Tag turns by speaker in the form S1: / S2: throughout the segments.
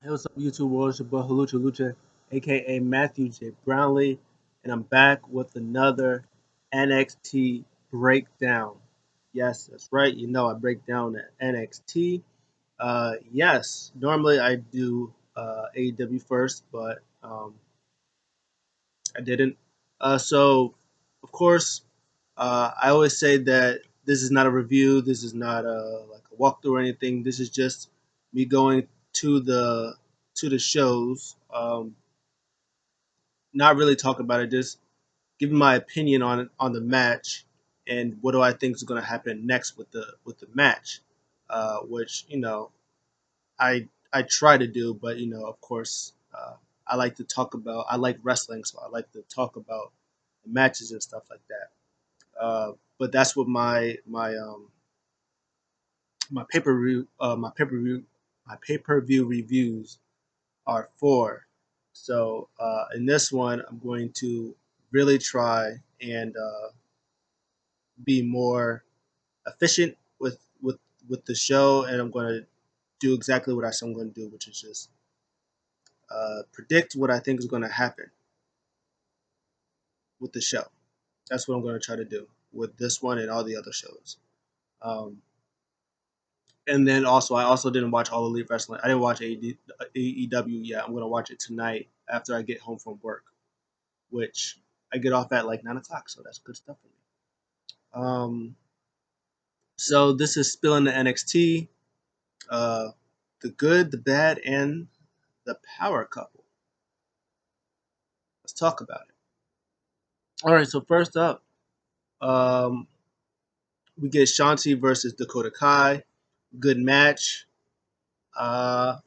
S1: Hey, what's up, YouTube world? It's your boy Halucha Lucha, aka Matthew J. Brownlee, and I'm back with another NXT breakdown. Yes, that's right. You know, I break down the NXT. Yes, normally I do AEW first, but I didn't. So, of course, I always say that this is not a review. This is not like a walkthrough or anything. This is just me going to the shows. Not really talking about it, just giving my opinion on the match and what do I think is going to happen next with the match, which I try to do, but of course I like to talk about I like wrestling, so I like to talk about the matches and stuff like that. But that's what my pay per view reviews are for. So in this one, I'm going to really try and be more efficient with the show, and I'm going to do exactly what I said I'm going to do, which is just predict what I think is going to happen with the show. That's what I'm going to try to do with this one and all the other shows. Um, and then also, I also didn't watch All Elite Wrestling. I didn't watch AEW yet. I'm going to watch it tonight after I get home from work, which I get off at like 9 o'clock. So that's good stuff for me. So this is Spilling the NXT, uh, the good, the bad, and the power couple. Let's talk about it. All right. So first up, um, we get Shanti versus Dakota Kai. Good match. Uh,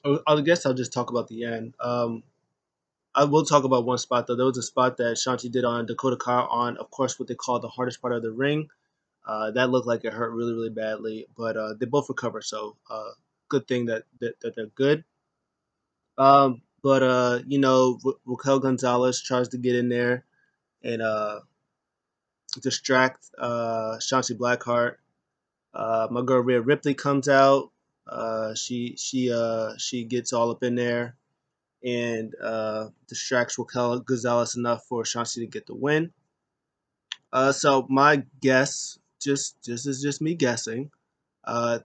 S1: I guess I'll just talk about the end. I will talk about one spot though. There was a spot that Shanti did on Dakota Kai on, of course, what they call the hardest part of the ring. That looked like it hurt really, really badly, but they both recovered. So good thing that they're good. But Raquel Gonzalez tries to get in there and distract Shanti Blackheart. My girl Rhea Ripley comes out. She gets all up in there and distracts Raquel Gonzalez enough for Shanti to get the win. So my guess, just me guessing,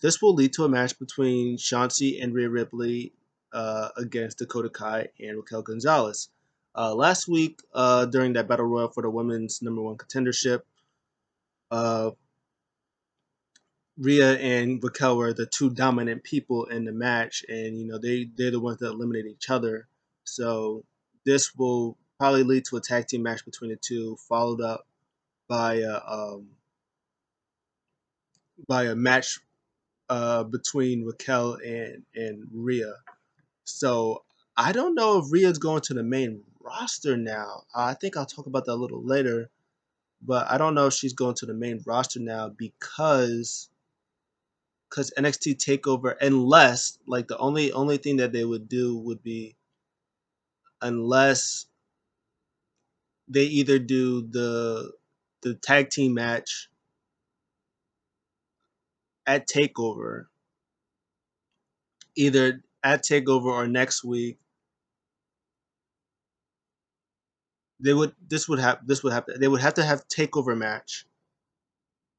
S1: this will lead to a match between Shanti and Rhea Ripley against Dakota Kai and Raquel Gonzalez. Last week, during that battle royal for the women's number one contendership, uh, Rhea and Raquel were the two dominant people in the match, and they're the ones that eliminate each other. So this will probably lead to a tag team match between the two, followed up by a match between Raquel and Rhea. So I don't know if Rhea's going to the main roster now. I think I'll talk about that a little later, but I don't know if she's going to the main roster now because NXT Takeover, unless like the only thing that they would do would be unless they either do the tag team match at Takeover, either at Takeover or next week. This would happen. They would have to have takeover match,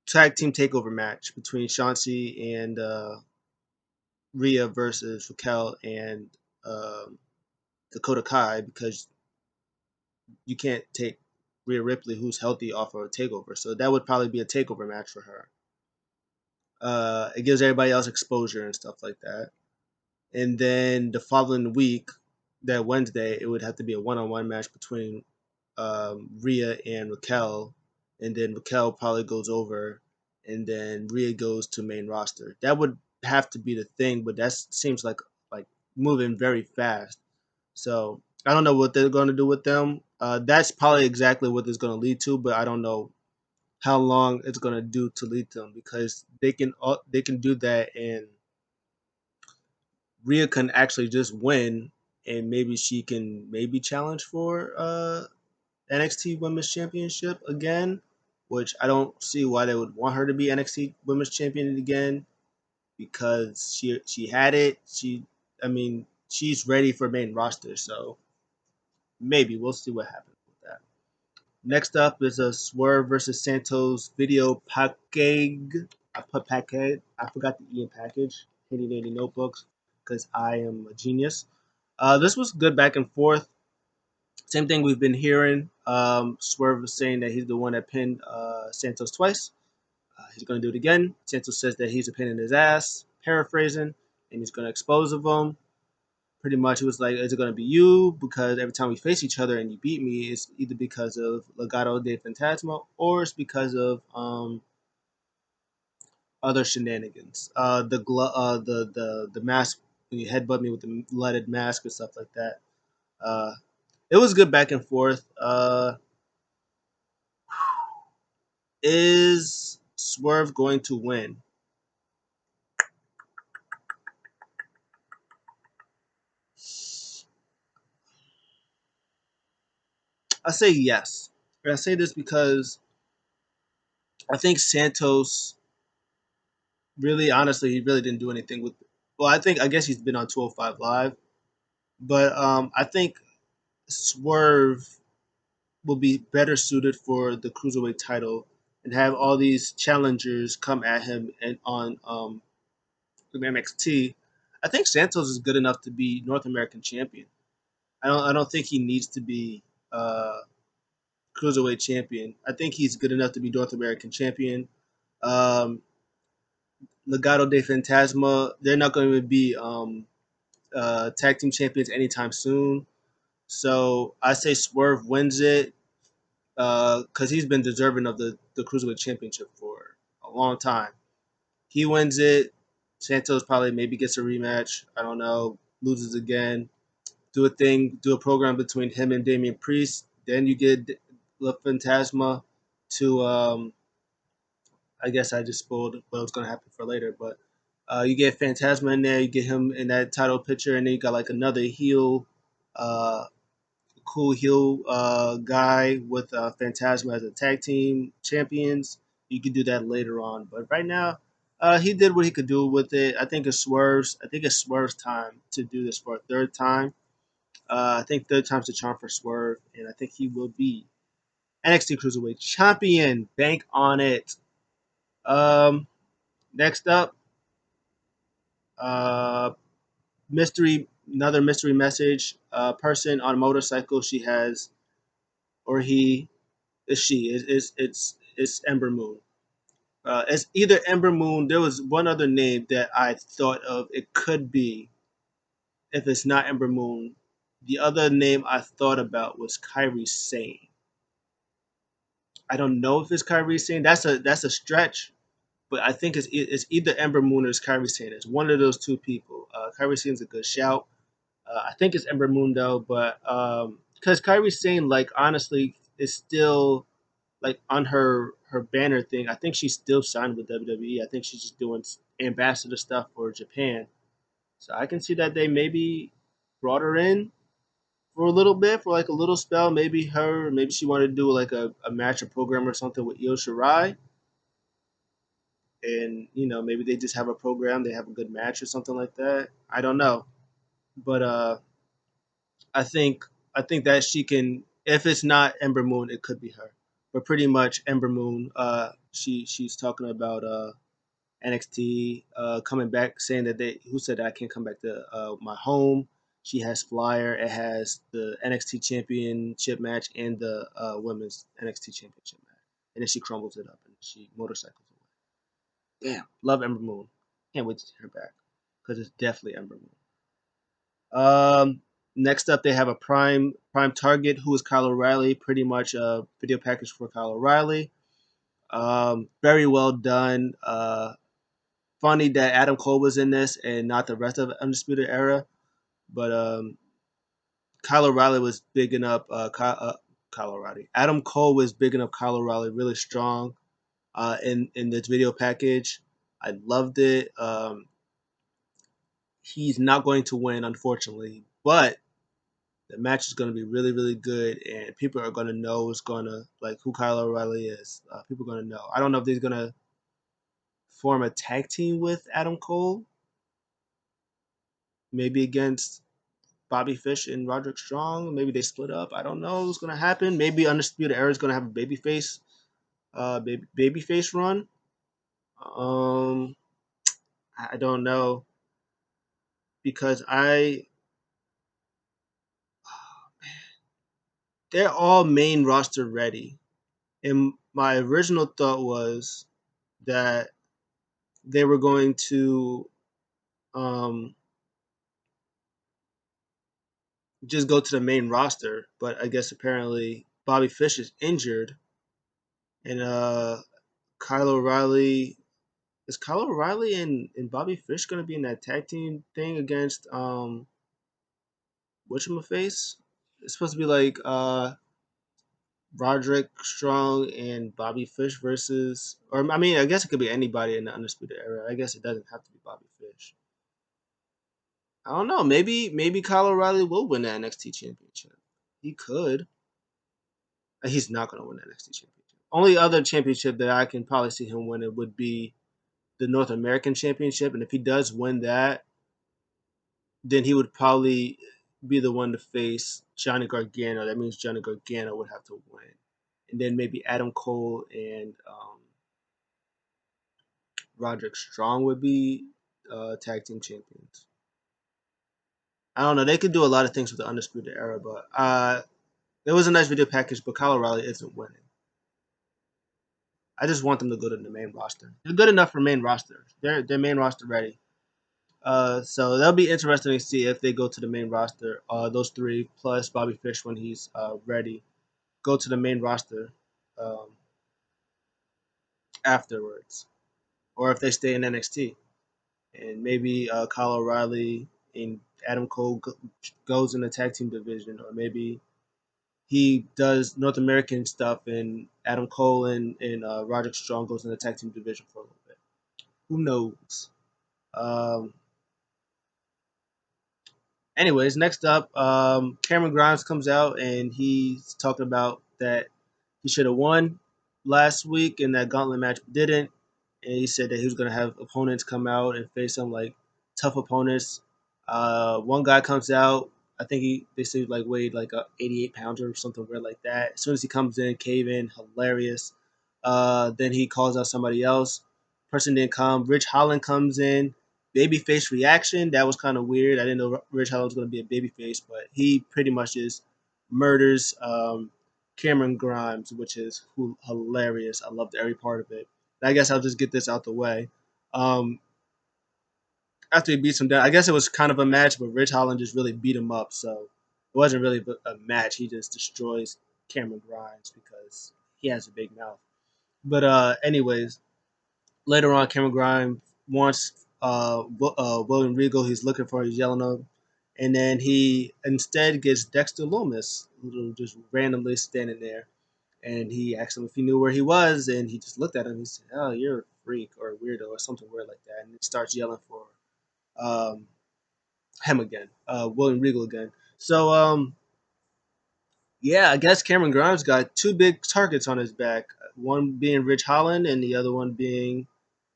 S1: tag team takeover match between Shanti and Rhea versus Raquel and um, Dakota Kai because you can't take Rhea Ripley, who's healthy, off of a takeover. So that would probably be a takeover match for her. It gives everybody else exposure and stuff like that. And then the following week, that Wednesday, it would have to be a one-on-one match between Rhea and Raquel, and then Raquel probably goes over, and then Rhea goes to main roster. That would have to be the thing, but that seems like moving very fast. So I don't know what they're going to do with them. That's probably exactly what it's going to lead to, but I don't know how long it's going to do to lead them because they can do that, and Rhea can actually just win, and maybe she can maybe challenge for NXT Women's Championship again, which I don't see why they would want her to be NXT Women's Champion again. because she had it. I mean, she's ready for main roster, so maybe we'll see what happens with that. Next up is a Swerve versus Santos video package. I put package. I forgot the E in package. Handy dandy notebooks because I am a genius. This was good back and forth. Same thing we've been hearing. Swerve was saying that he's the one that pinned Santos twice. He's going to do it again. Santos says that he's a pain in his ass, paraphrasing, and he's going to expose of him. Pretty much, it was like, is it going to be you? Because every time we face each other and you beat me, it's either because of Legado de Fantasma or it's because of other shenanigans. The mask when you headbutt me with the leaded mask and stuff like that. Uh, it was good back and forth. Is Swerve going to win? I say yes. And I say this because I think Santos really, honestly, he really didn't do anything with. Well, I guess he's been on 205 Live, but I think Swerve will be better suited for the cruiserweight title and have all these challengers come at him and on NXT. I think Santos is good enough to be North American champion. I don't think he needs to be uh, cruiserweight champion. I think he's good enough to be North American champion. Um, Legado de Fantasma, they're not going to be tag team champions anytime soon. So I say Swerve wins it because he's been deserving of the Cruiserweight Championship for a long time. He wins it. Santos probably maybe gets a rematch. I don't know. Loses again. Do a thing. Do a program between him and Damian Priest. Then you get La Fantasma to I guess I just spoiled what was going to happen for later, but you get Phantasma in there, you get him in that title picture, and then you got like another heel, uh, cool heel guy with Phantasma as a tag team champions. You could do that later on, but right now, he did what he could do with it. I think it's Swerve's. I think it's Swerve's time to do this for a third time. I think third time's the charm for Swerve, and I think he will be NXT Cruiserweight Champion. Bank on it. Um, Next up, uh, another mystery message. Person on a motorcycle. She has, or he is she. It's Ember Moon. It's either Ember Moon. There was one other name that I thought of. It could be if it's not Ember Moon. The other name I thought about was Kairi Sane. I don't know if it's Kairi Sane. That's a stretch, but I think it's either Ember Moon or it's Kairi Sane. It's one of those two people. Kairi Sane's a good shout. I think it's Ember Moon though, but because Kairi's saying like honestly is still like on her banner thing. I think she's still signed with WWE. I think she's just doing ambassador stuff for Japan. So I can see that they maybe brought her in for a little bit for like a little spell. Maybe she wanted to do like a match or program or something with Io Shirai. And maybe they just have a program, they have a good match or something like that. I don't know, but I think I think that she can. If it's not Ember Moon, it could be her. But pretty much Ember Moon. She's talking about NXT coming back, saying that they who said that I can't come back to my home. She has flyer. It has the NXT Championship match and the women's NXT Championship match. And then she crumbles it up and she motorcycles away. Damn, love Ember Moon. Can't wait to see her back because it's definitely Ember Moon. Next up, they have a prime target who is Kyle O'Reilly. Pretty much a video package for Kyle O'Reilly. Very well done. Funny that Adam Cole was in this and not the rest of Undisputed Era. But Kyle O'Reilly was bigging up Kyle O'Reilly. Adam Cole was bigging up Kyle O'Reilly really strong in this video package. I loved it. He's not going to win, unfortunately, but the match is going to be really, really good, and people are going to know what's going to like who Kyle O'Reilly is. People are going to know. I don't know if they're going to form a tag team with Adam Cole, maybe against Bobby Fish and Roderick Strong. Maybe they split up. I don't know what's gonna happen. Maybe Undisputed Era is gonna have a babyface run. Um, I don't know because they're all main roster ready. And my original thought was that they were going to um, just go to the main roster, but I guess apparently Bobby Fish is injured, and Kyle O'Reilly is Kyle O'Reilly and Bobby Fish going to be in that tag team thing against whatchamacface? It's supposed to be like Roderick Strong and Bobby Fish versus, or I mean, I guess it could be anybody in the Undisputed Era. I guess it doesn't have to be Bobby Fish. I don't know. Maybe Kyle O'Reilly will win the NXT Championship. He could. He's not going to win the NXT Championship. Only other championship that I can probably see him winning would be the North American Championship, and if he does win that, then he would probably be the one to face Johnny Gargano. That means Johnny Gargano would have to win, and then maybe Adam Cole and Roderick Strong would be tag team champions. I don't know. They could do a lot of things with the Undisputed Era, but there was a nice video package, but Kyle O'Reilly isn't winning. I just want them to go to the main roster. They're good enough for main roster. They're main roster ready. So that'll be interesting to see if they go to the main roster. Those three plus Bobby Fish when he's ready, go to the main roster um, afterwards, or if they stay in NXT and maybe Kyle O'Reilly and Adam Cole goes in the tag team division, or maybe he does North American stuff and Adam Cole and Roderick Strong goes in the tag team division for a little bit. Who knows? Um, Anyways, next up, Cameron Grimes comes out and he's talking about that he should have won last week in that gauntlet match, but didn't. And he said that he was going to have opponents come out and face some like tough opponents. One guy comes out, I think they say like weighed like a 88 pounder or something weird like that. As soon as he comes in, cave in, hilarious. Then he calls out somebody else. Person didn't come. Rich Holland comes in. Babyface reaction. That was kind of weird. I didn't know Rich Holland was going to be a babyface, but he pretty much just murders Cameron Grimes, which is hilarious. I loved every part of it. I guess I'll just get this out the way. Um, After he beats him down, I guess it was kind of a match, but Rich Holland just really beat him up. So it wasn't really a match. He just destroys Cameron Grimes because he has a big mouth. But anyways, later on, Cameron Grimes wants William Regal. He's looking for. He's yelling at him, and then he instead gets Dexter Loomis, just randomly standing there. And he asked him if he knew where he was, and he just looked at him. He said, "Oh, you're a freak or a weirdo or something weird like that." And he starts yelling for um, him again, William Regal again. So yeah, I guess Cameron Grimes got two big targets on his back. One being Rich Holland, and the other one being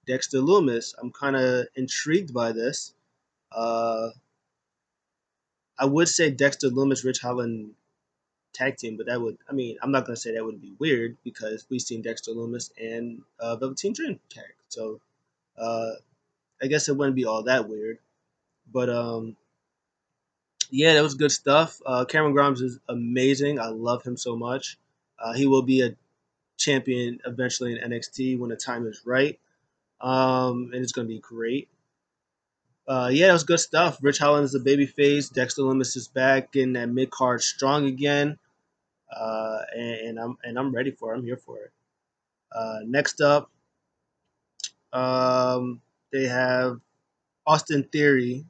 S1: Dexter Loomis. I'm kind of intrigued by this. Uh, I would say Dexter Loomis, Rich Holland tag team, but that would, I mean, I'm not going to say that would be weird because we've seen Dexter Loomis and Velveteen Dream tag. So I guess it wouldn't be all that weird. But yeah, that was good stuff. Cameron Grimes is amazing. I love him so much. He will be a champion eventually in NXT when the time is right. And it's going to be great. Yeah, it was good stuff. Rich Holland is a baby face. Dexter Loomis is back in that mid card strong again. And I'm ready for it. I'm here for it. Next up, they have Austin Theory.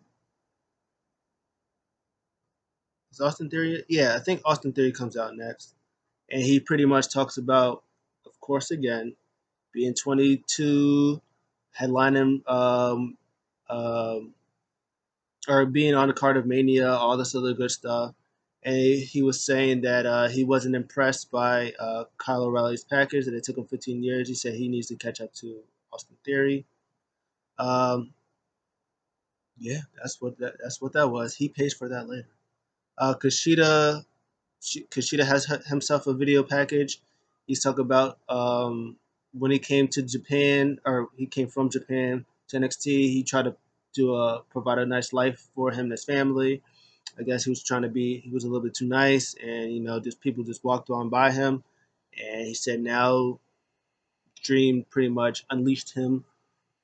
S1: Is Austin Theory? Yeah, I think Austin Theory comes out next, and he pretty much talks about, of course, again being 22, headlining, um, or being on the card of Mania, all this other good stuff. And he was saying that he wasn't impressed by Kyle O'Reilly's package, that it took him 15 years. He said he needs to catch up to Austin Theory. Um, yeah, that's what that was. He pays for that later. Kushida has himself a video package. He's talking about when he came to Japan, or he came from Japan to NXT. He tried to provide a nice life for him and his family. I guess he was a little bit too nice, and just people just walked on by him. And he said now Dream pretty much unleashed him,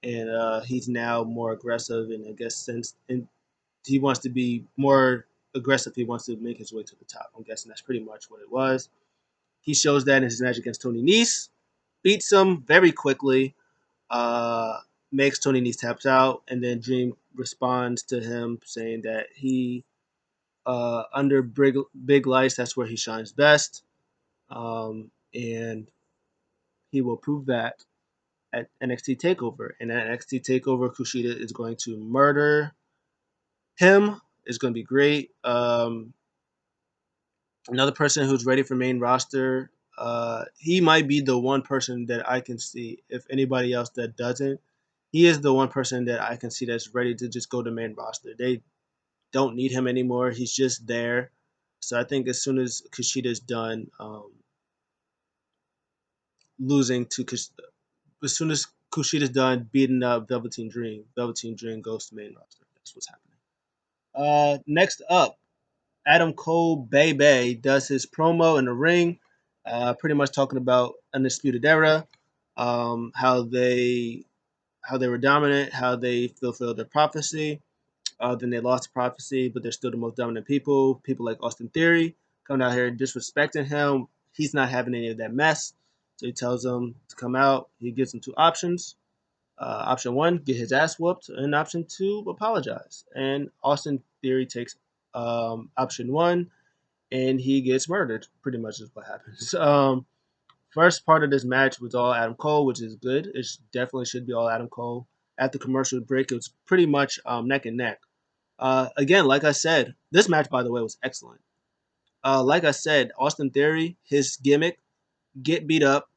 S1: and he's now more aggressive. And I guess since and he wants to be more aggressive, he wants to make his way to the top. I'm guessing that's pretty much what it was. He shows that in his match against Tony Nese, beats him very quickly, uh, makes Tony Nese taps out, and then Dream responds to him saying that he under big lights, that's where he shines best, and he will prove that at NXT Takeover. And at NXT Takeover, Kushida is going to murder him. It's going to be great. Another person who's ready for main roster. He might be the one person that I can see. If anybody else that doesn't, he is the one person that I can see that's ready to just go to main roster. They don't need him anymore. He's just there. So I think as soon as Kushida's done losing to, as soon as Kushida's done beating up Velveteen Dream goes to main roster. That's what's happening. Next up, Adam Cole Bay does his promo in the ring, pretty much talking about Undisputed Era, how they were dominant, how they fulfilled their prophecy. Then they lost the prophecy, but they're still the most dominant people. People like Austin Theory coming out here disrespecting him. He's not having any of that mess. So he tells them to come out. He gives them two options. Option one, get his ass whooped, and option two, apologize. And Austin Theory takes option one, and he gets murdered. Pretty much is what happens. First part of this match was all Adam Cole, which is good. It definitely should be all Adam Cole. At the commercial break, it was pretty much neck and neck. Again, like I said, this match, by the way, was excellent. Like I said, Austin Theory, his gimmick, get beat up.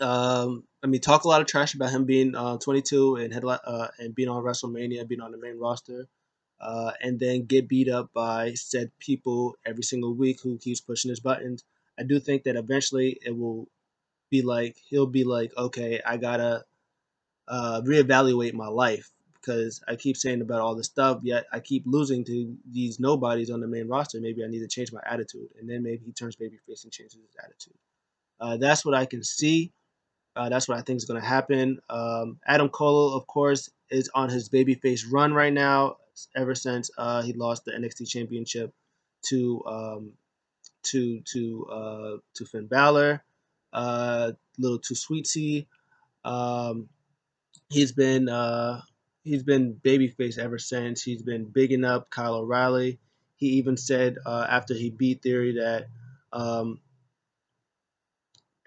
S1: Talk a lot of trash about him being 22 and and being on WrestleMania, being on the main roster, and then get beat up by said people every single week who keeps pushing his buttons. I do think that eventually it will be like he'll be like, okay, I gotta reevaluate my life because I keep saying about all this stuff, yet I keep losing to these nobodies on the main roster. Maybe I need to change my attitude, and then maybe he turns babyface and changes his attitude. That's what I can see. That's what I think is going to happen. Adam Cole, of course, is on his babyface run right now. Ever since he lost the NXT Championship to to Finn Balor, little too sweetsy. Um, he's been babyface ever since. He's been bigging up Kyle O'Reilly. He even said after he beat Theory that um,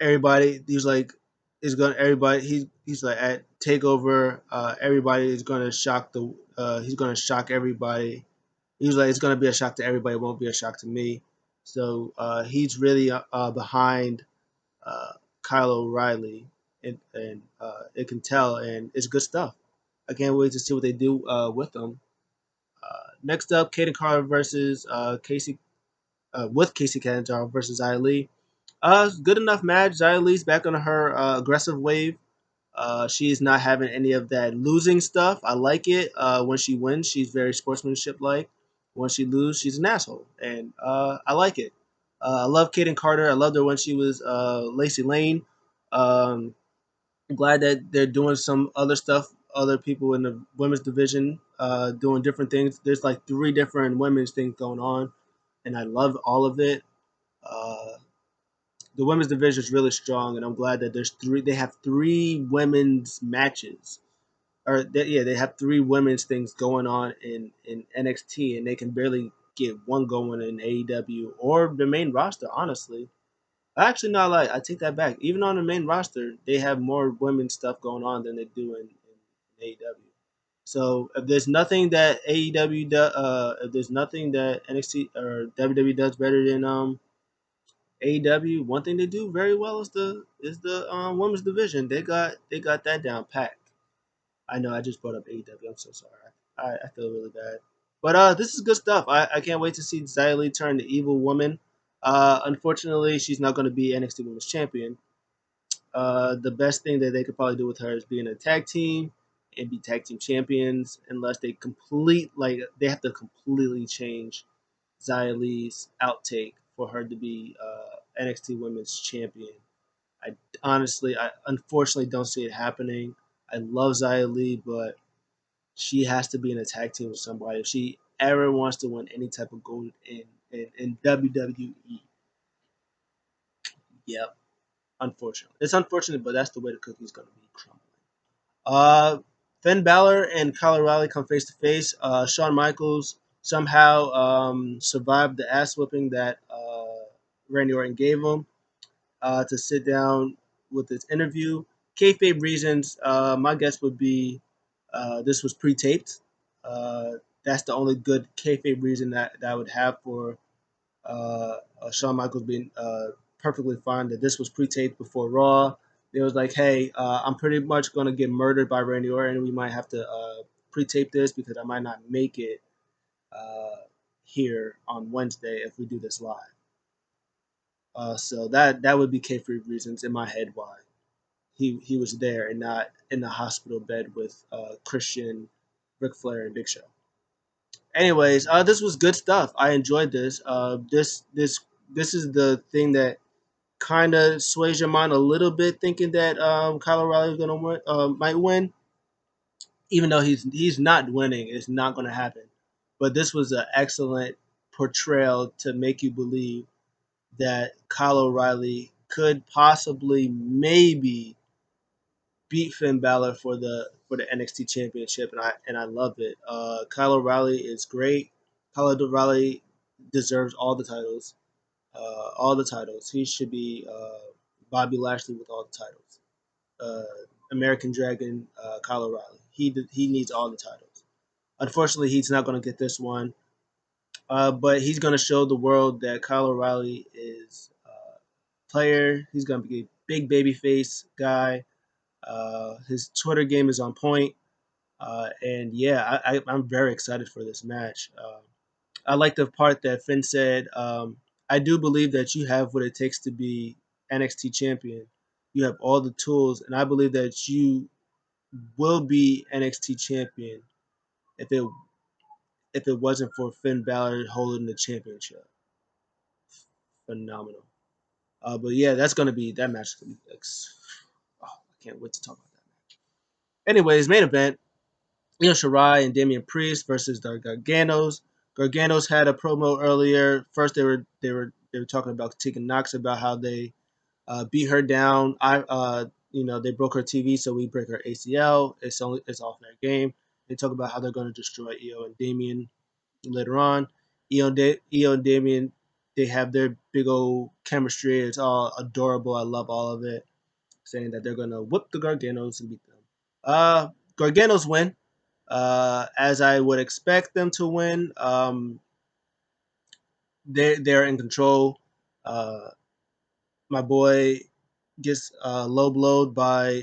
S1: everybody he's like is gonna everybody he's like at takeover everybody is gonna shock the he's gonna shock everybody. He was like it's gonna be a shock to everybody, it won't be a shock to me. So he's really behind uh, Kyle O'Reilly, and it can tell, and it's good stuff. I can't wait to see what they do with them. Next up, Kaden Carter versus Casey with Casey Catanzaro versus Xia Li. Good enough match. Xia Li's back on her aggressive wave. She's not having any of that losing stuff. I like it. When she wins, she's very sportsmanship like. When she loses, she's an asshole, and I like it. I love Kaden Carter. I loved her when she was Lacey Lane. Um, I'm glad that they're doing some other stuff. Other people in the women's division doing different things. There's like three different women's things going on, and I love all of it. Uh, the women's division is really strong, and I'm glad that there's three. They have three women's matches, they have three women's things going on in NXT, and they can barely get one going in AEW or the main roster. Honestly, actually, not like I take that back. Even on the main roster, they have more women's stuff going on than they do in AEW. So if there's nothing that AEW does, if there's nothing that NXT or WWE does better than AEW, one thing they do very well is the women's division. They got that down packed. I know I just brought up AEW. I'm so sorry. I feel really bad. But this is good stuff. I can't wait to see Xia Li turn the evil woman. Unfortunately, she's not going to be NXT Women's Champion. The best thing that they could probably do with her is be in a tag team and be tag team champions, unless they have to completely change Xia Li's outtake for her to be NXT Women's Champion. I I unfortunately don't see it happening. I love Xia Li, but she has to be in a tag team with somebody if she ever wants to win any type of gold in WWE. Yep, unfortunately, it's unfortunate, but that's the way the cookie's gonna be crumbling. Uh, Finn Balor and Kyle O'Reilly come face to face. Shawn Michaels somehow survived the ass whipping that Randy Orton gave him to sit down with this interview. Kayfabe reasons, my guess would be this was pre-taped. Uh, that's the only good kayfabe reason that I would have for Shawn Michaels being perfectly fine that this was pre-taped before Raw. It was like, hey, I'm pretty much going to get murdered by Randy Orton. We might have to pre-tape this because I might not make it uh, here on Wednesday if we do this live. So that would be kayfabe reasons in my head why he was there and not in the hospital bed with Christian, Ric Flair, and Big Show. Anyways, this was good stuff. I enjoyed this. This is the thing that kind of sways your mind a little bit, thinking that Kyle O'Reilly is gonna might win, even though he's not winning. It's not gonna happen. But this was an excellent portrayal to make you believe that Kyle O'Reilly could possibly maybe beat Finn Balor for the NXT Championship, and I love it. Kyle O'Reilly is great. Kyle O'Reilly deserves all the titles. All the titles. He should be Bobby Lashley with all the titles. American Dragon, Kyle O'Reilly. He needs all the titles. Unfortunately, he's not going to get this one, but he's going to show the world that Kyle O'Reilly is a player. He's going to be a big babyface guy. His Twitter game is on point. And yeah, I'm very excited for this match. I like the part that Finn said, I do believe that you have what it takes to be NXT champion. You have all the tools, and I believe that you will be NXT champion if it wasn't for Finn Balor holding the championship. Phenomenal. But yeah, that match is gonna be oh, I can't wait to talk about that match. Anyways, main event. Io Shirai and Damian Priest versus the Garganos. Garganos had a promo earlier. First, they were talking about Tegan Knox about how they beat her down. They broke her TV, so we break her ACL. It's off their game. They talk about how they're going to destroy Io and Damian later on. Io and Damian, they have their big old chemistry. It's all adorable. I love all of it. Saying that they're going to whip the Garganos and beat them. Garganos win as I would expect them to win. They're in control. Uh, my boy gets low blowed by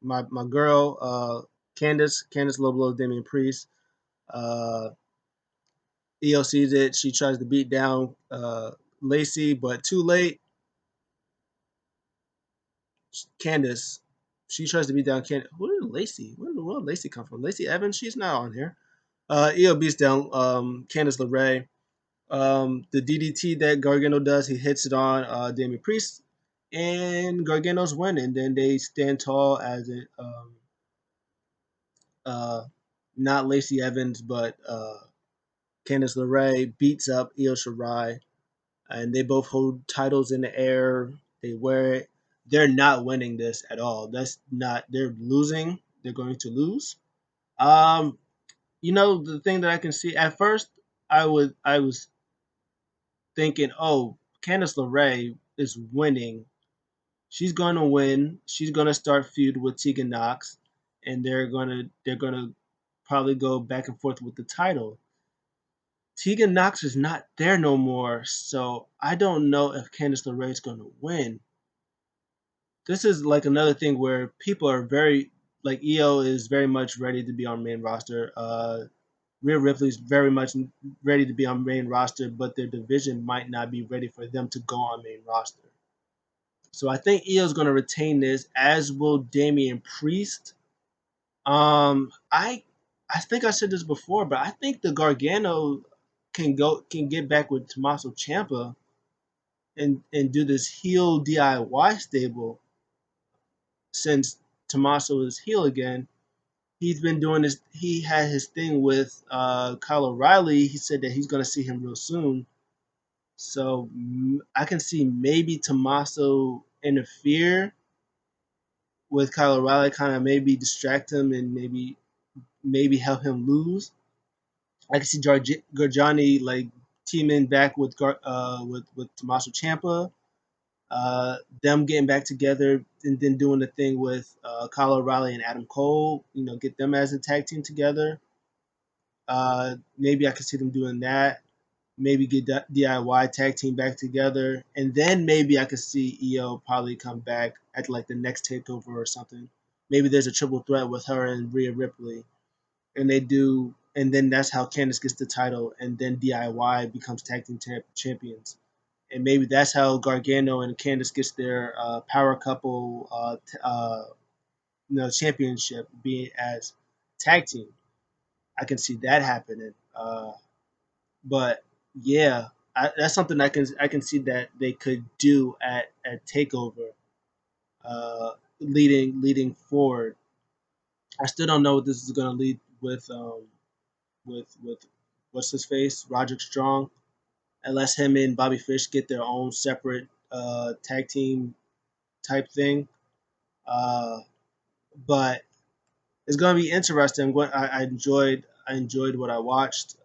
S1: my girl Candace low blows Damian Priest. Uh, Io sees it. She tries to beat down Lacey, but too late. Candace, she tries to beat down Candace. Where did Lacey? Where in the world did Lacey come from? Lacey Evans? She's not on here. Io beats down Candice LeRae. The DDT that Gargano does, he hits it on Damian Priest, and Gargano's win. And then they stand tall as it, uh, not Lacey Evans, but Candice LeRae beats up Io Shirai, and they both hold titles in the air. They wear it. They're not winning this at all. That's not. They're losing. They're going to lose. Um, the thing that I can see at first, I was thinking, oh, Candice LeRae is winning. She's gonna win. She's gonna start feud with Tegan Knox, and they're gonna probably go back and forth with the title. Tegan Knox is not there no more, so I don't know if Candice LeRae is going to win. This is like another thing where people are very like EO is very much ready to be on main roster. Rhea Ripley's very much ready to be on main roster, but their division might not be ready for them to go on main roster. So I think EO is going to retain this, as will Damian Priest. I think I said this before, but I think the Gargano can get back with Tommaso Ciampa and do this heel DIY stable since Tommaso is heel again. He's been doing this. He had his thing with Kyle O'Reilly. He said that he's going to see him real soon. So I can see maybe Tommaso interfere with Kyle O'Reilly, kind of maybe distract him and maybe help him lose. I can see Gargani like teaming back with with Tommaso Ciampa, them getting back together and then doing the thing with Kyle O'Reilly and Adam Cole. Get them as a tag team together. Maybe I could see them doing that. Maybe get DIY tag team back together, and then maybe I could see EO probably come back at like the next takeover or something. Maybe there's a triple threat with her and Rhea Ripley, and they do, and then that's how Candice gets the title, and then DIY becomes tag team champions, and maybe that's how Gargano and Candice gets their power couple, championship, being as tag team. I can see that happening. But yeah, that's something I can see that they could do at Takeover, leading forward. I still don't know what this is going to lead with what's his face, Roderick Strong, unless him and Bobby Fish get their own separate tag team type thing. Uh, but it's going to be interesting. I enjoyed what I watched.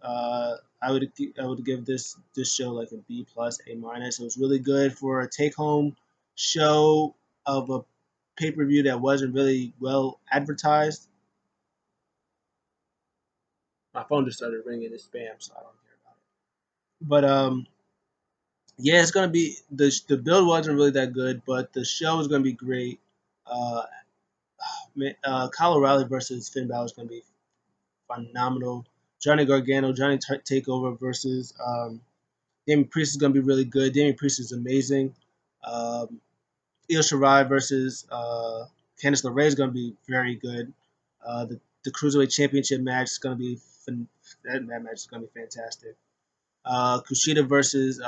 S1: I would give this show like a B plus, A minus. It was really good for a take home show of a pay per view that wasn't really well advertised. My phone just started ringing. It's spam, so I don't care about it. But yeah, it's gonna be the build wasn't really that good, but the show is gonna be great. Uh, Kyle O'Reilly versus Finn Balor is gonna be phenomenal. Johnny Gargano, Johnny Takeover versus Damian Priest is going to be really good. Damian Priest is amazing. Io Shirai versus Candice LeRae is going to be very good. The Cruiserweight Championship match is going to be that match is going to be fantastic. Kushida versus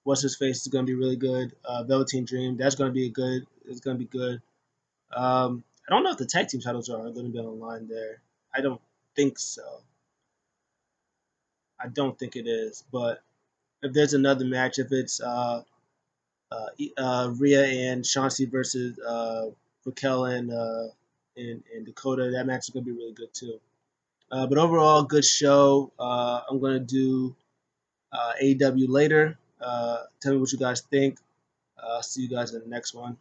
S1: what's his face is going to be really good. Velveteen Dream, that's going to be good. It's going to be good. I don't know if the tag team titles are going to be on the line there. I don't think so. I don't think it is. But if there's another match, if it's Rhea and Chauncey versus Raquel and Dakota, that match is gonna be really good too. But overall, good show. I'm gonna do AEW later. Tell me what you guys think. See you guys in the next one.